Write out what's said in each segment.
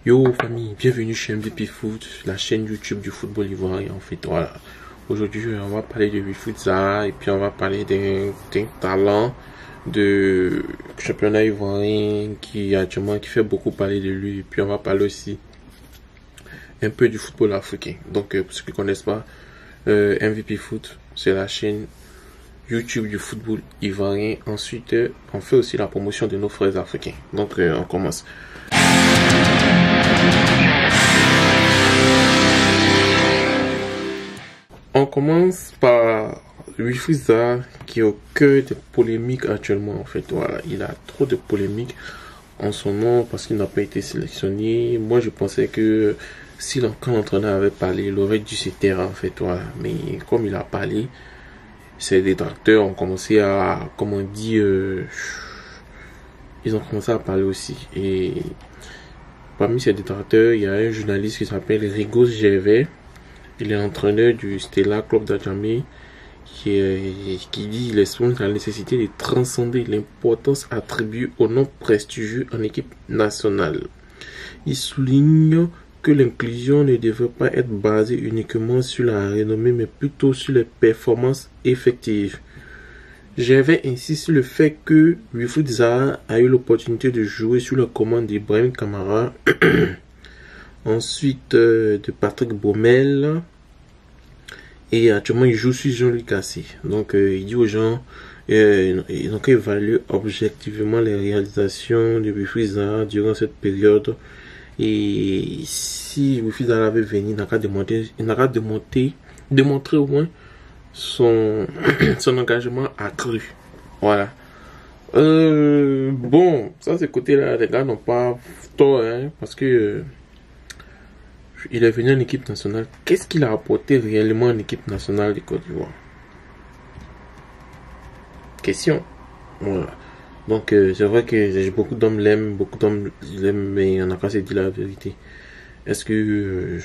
Yo famille, bienvenue chez MVP Foot, la chaîne YouTube du football ivoirien en fait. Voilà. Aujourd'hui on va parler de Wilfried Zaha et puis on va parler d'un talent de championnat ivoirien qui fait beaucoup parler de lui. Et puis on va parler aussi un peu du football africain. Donc pour ceux qui ne connaissent pas, MVP Foot, c'est la chaîne YouTube du football ivoirien. Ensuite on fait aussi la promotion de nos frères africains. Donc on commence. On commence par Wilfried Zaha qui est au cœur des polémiques actuellement en fait. Voilà, il a trop de polémiques en son nom parce qu'il n'a pas été sélectionné. Moi je pensais que si l'entraîneur avait parlé, il aurait dû se taire en fait. Voilà, mais comme il a parlé, ses détracteurs ont commencé à, comme on dit, ils ont commencé à parler aussi. Et parmi ces détracteurs, il y a un journaliste qui s'appelle Rigos Gervais. Il est entraîneur du Stella Club d'Adjamé qui dit il exprime la nécessité de transcender l'importance attribuée au nom prestigieux en équipe nationale. Il souligne que l'inclusion ne devrait pas être basée uniquement sur la renommée mais plutôt sur les performances effectives. J'avais insisté sur le fait que Wilfried Zaha a eu l'opportunité de jouer sous la commande d'Ibrahim Kamara, ensuite de Patrick Baumel, et actuellement il joue sur Jean-Luc Gasset. Donc il dit aux gens, donc évaluer objectivement les réalisations de Wilfried Zaha durant cette période. Et si Wilfried Zaha avait venu, il n'a qu'à démontrer au moins son engagement accru. Voilà. Bon, ça c'est côté là, les gars n'ont pas tort, hein, parce que il est venu en équipe nationale. Qu'est-ce qu'il a apporté réellement en équipe nationale de Côte d'Ivoire? Question. Voilà. Donc c'est vrai que beaucoup d'hommes l'aiment, mais on n'a pas se dire la vérité. Est-ce que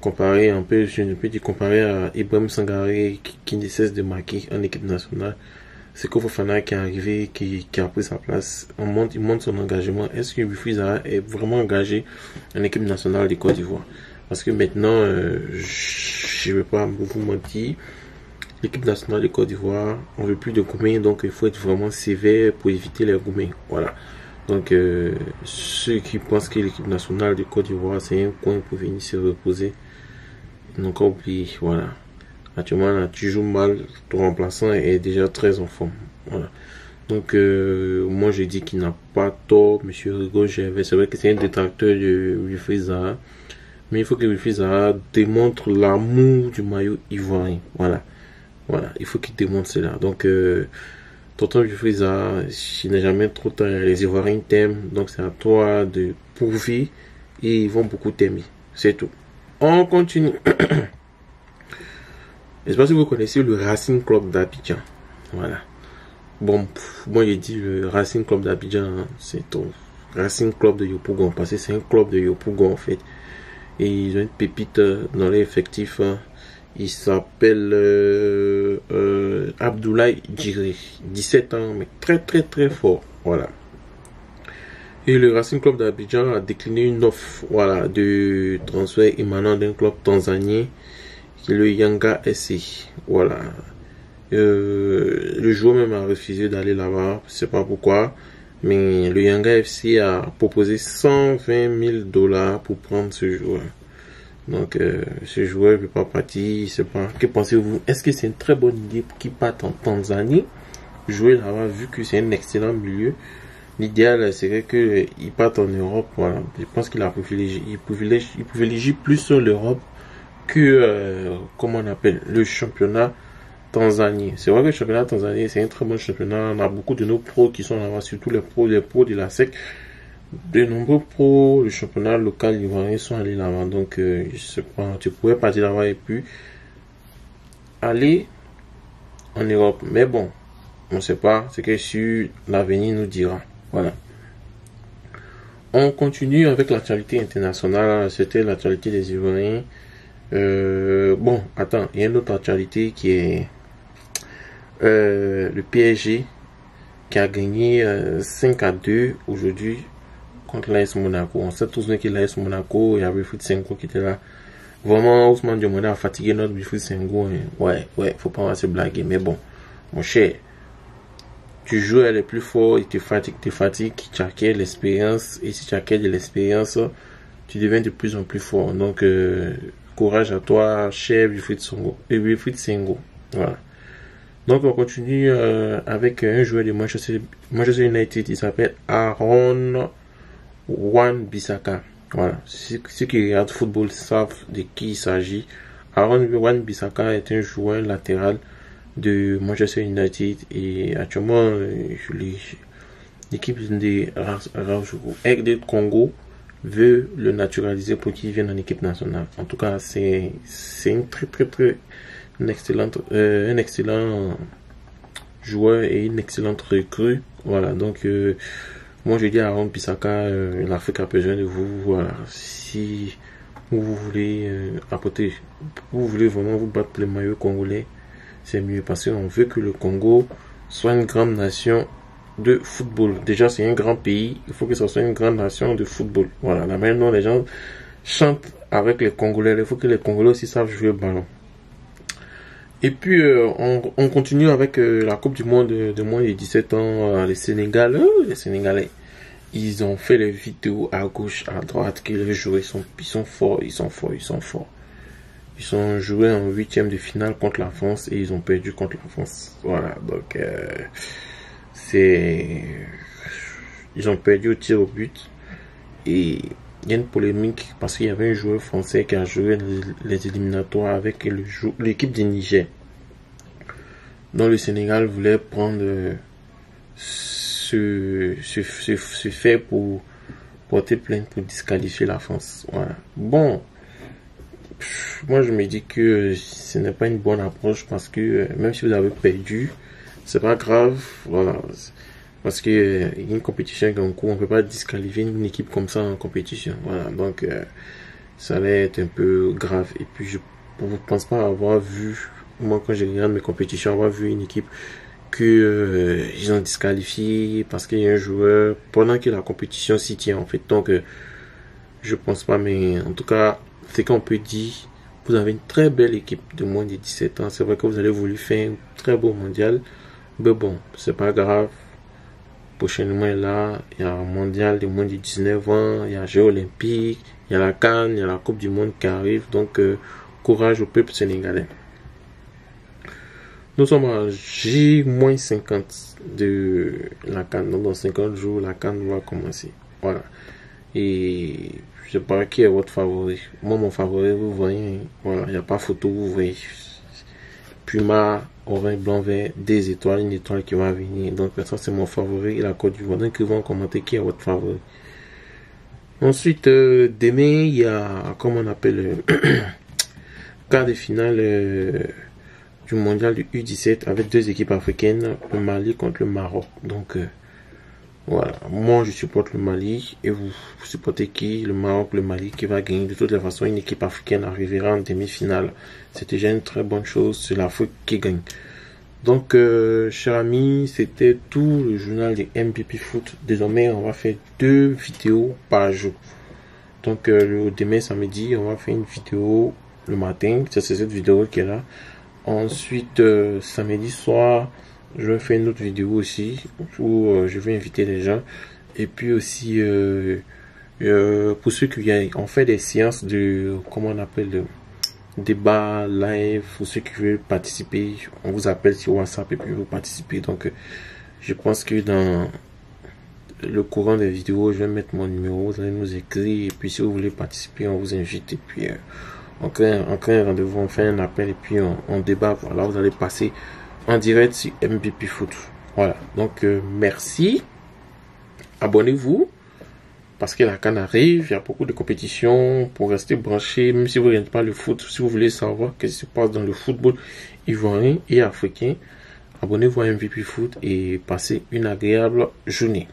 comparer un peu, je ne peux dire comparer à Ibrahim Sangaré qui ne cesse de marquer en équipe nationale, c'est que Fofana qui est arrivé, qui a pris sa place, il montre son engagement. Est-ce que Wilfried Zaha est vraiment engagé en équipe nationale de Côte d'Ivoire? Parce que maintenant, je ne vais pas vous mentir, l'équipe nationale de Côte d'Ivoire, on ne veut plus de Goumé, donc il faut être vraiment sévère pour éviter les Goumé. Voilà. Donc ceux qui pensent que l'équipe nationale de Côte d'Ivoire c'est un coin pour venir se reposer, ils n'ont qu'à oublier. Voilà. Actuellement, là, tu joues mal, ton remplaçant est déjà très en forme. Voilà. Donc, moi, je dis qu'il n'a pas tort, monsieur Rigaud Gervais. C'est vrai que c'est un détracteur de Wilfried Zaha. Mais il faut que Wilfried Zaha démontre l'amour du maillot ivoirien. Voilà. Voilà. Il faut qu'il démontre cela. Donc, tonton Wilfried Zaha, il n'est jamais trop tard. Les Ivoiriens t'aiment. Donc, c'est à toi de prouver. Et ils vont beaucoup t'aimer. C'est tout. On continue. Je ne sais pas si vous connaissez le Racing Club d'Abidjan. Voilà. Bon, moi j'ai dit le Racing Club d'Abidjan, hein, c'est ton Racing Club de Yopougon, parce que c'est un club de Yopougon en fait. Et ils ont une pépite dans l'effectif. Hein. Il s'appelle Abdoulaye Djiré. 17 ans, mais très fort. Voilà. Et le Racing Club d'Abidjan a décliné une offre, voilà, de transfert émanant d'un club tanzanien, le Yanga SC. Voilà. Le joueur même a refusé d'aller là-bas, je sais pas pourquoi, mais le Yanga FC a proposé 120 000 $ pour prendre ce joueur. Donc ce joueur ne peut pas partir, je sais pas. Que pensez-vous? Est-ce que c'est une très bonne idée pour qu'il parte en Tanzanie, jouer là-bas, vu que c'est un excellent milieu? L'idéal serait qu'il parte en Europe. Voilà. Je pense qu'il privilégie plus l'Europe que, comment on appelle, le championnat tanzanien. C'est vrai que le championnat tanzanien, c'est un très bon championnat. On a beaucoup de nos pros qui sont là-bas, surtout les pros de la SEC. De nombreux pros, le championnat local ivoirien sont allés là-bas. Donc, je sais pas, tu pourrais partir là-bas et puis aller en Europe. Mais bon, on ne sait pas, c'est que sur l'avenir nous dira. Voilà. On continue avec l'actualité internationale. C'était l'actualité des Ivoiriens. Bon, attends, il y a une autre actualité qui est le PSG qui a gagné 5-2 aujourd'hui contre l'AS Monaco. On sait tous que l'AS Monaco, il y avait Wilfried Senghor qui était là. Vraiment, Ousmane Diomandé a fatigué notre Wilfried Senghor. Ouais, faut pas se blaguer. Mais bon, mon cher, tu joues à les plus forts, il te fatigue, tu acquiers l'expérience. Et si tu acquiers de l'expérience, tu deviens de plus en plus fort. Donc, courage à toi, cher Wilfried Senghor. Voilà. Donc, on continue avec un joueur de Manchester United. Il s'appelle Aaron Wan-Bissaka. Voilà. Ceux qui regardent football savent de qui il s'agit. Aaron Wan-Bissaka est un joueur latéral de Manchester United et actuellement l'équipe de Congo veut le naturaliser pour qu'il vienne en équipe nationale. En tout cas, c'est une un excellent joueur et une excellente recrue. Voilà, donc moi je dis à Aaron Bissaka, l'Afrique a besoin de vous. Voilà, si vous voulez apporter, vous voulez vraiment vous battre pour les maillots congolais, c'est mieux parce qu'on veut que le Congo soit une grande nation de football. Déjà, c'est un grand pays, il faut que ce soit une grande nation de football. Voilà, là maintenant les gens chantent avec les Congolais, il faut que les Congolais aussi savent jouer au ballon. Et puis, on continue avec la Coupe du Monde de moins de 17 ans. Les Sénégalais, ils ont fait les vidéos à gauche, à droite, qu'ils les jouent, ils sont forts. Ils ont joué en 8e de finale contre la France et ils ont perdu contre la France. Voilà, donc ils ont perdu au tir au but. Et il y a une polémique parce qu'il y avait un joueur français qui a joué les éliminatoires avec l'équipe du Niger. Donc le Sénégal voulait prendre ce fait pour porter plainte pour disqualifier la France. Voilà. Bon, moi je me dis que ce n'est pas une bonne approche parce que même si vous avez perdu, c'est pas grave. Voilà. Parce que il y a une compétition en cours, on peut pas disqualifier une équipe comme ça en compétition. Voilà, donc ça allait être un peu grave. Et puis je ne pense pas avoir vu, moi quand je regarde mes compétitions, avoir vu une équipe que ils ont disqualifié parce qu'il y a un joueur pendant que la compétition s'y tient en fait. Donc je pense pas, mais en tout cas, c'est qu'on peut dire, vous avez une très belle équipe de moins de 17 ans. C'est vrai que vous allez vouloir faire un très beau mondial, mais bon, c'est pas grave. Prochainement là, il y a un mondial de moins de 19 ans, il y a Jeux olympiques, il y a la CAN, il y a la Coupe du Monde qui arrive, donc courage au peuple sénégalais. Nous sommes à J-50 de la CAN, donc dans 50 jours, la CAN va commencer. Voilà. Et je sais pas qui est votre favori. Moi, mon favori, vous voyez, voilà, il n'y a pas photo, vous voyez. Puma, orange, blanc, vert, des étoiles, une étoile qui va venir. Donc ça c'est mon favori et la Côte d'Ivoire. Donc ils vont commenter qui est votre favori. Ensuite, demain, il y a, comment on appelle, quart de finale du mondial du U17 avec deux équipes africaines, le Mali contre le Maroc. Donc voilà, moi je supporte le Mali et vous supportez qui? Le Maroc, le Mali qui va gagner. De toutes les façons, une équipe africaine arrivera en demi-finale. C'est déjà une très bonne chose, c'est l'Afrique qui gagne. Donc, chers amis, c'était tout le journal de MPP Foot. Désormais, on va faire 2 vidéos par jour. Donc, demain samedi, on va faire une vidéo le matin. C'est cette vidéo qui est là. Ensuite, samedi soir, je vais faire une autre vidéo aussi où je vais inviter les gens. Et puis aussi, pour ceux qui viennent, on fait des séances de, comment on appelle, débat live. Pour ceux qui veulent participer, on vous appelle sur WhatsApp et puis vous participez. Donc, je pense que dans le courant des vidéos, je vais mettre mon numéro, vous allez nous écrire. Et puis, si vous voulez participer, on vous invite. Et puis, on crée un rendez-vous, on fait un appel et puis on débat. Voilà, vous allez passer en direct sur MPP Foot. Voilà, donc merci, abonnez-vous parce que la CAN arrive, il y a beaucoup de compétitions pour rester branché, même si vous ne regardez pas le foot, si vous voulez savoir ce qui se passe dans le football ivoirien et africain, abonnez-vous à MPP Foot et passez une agréable journée.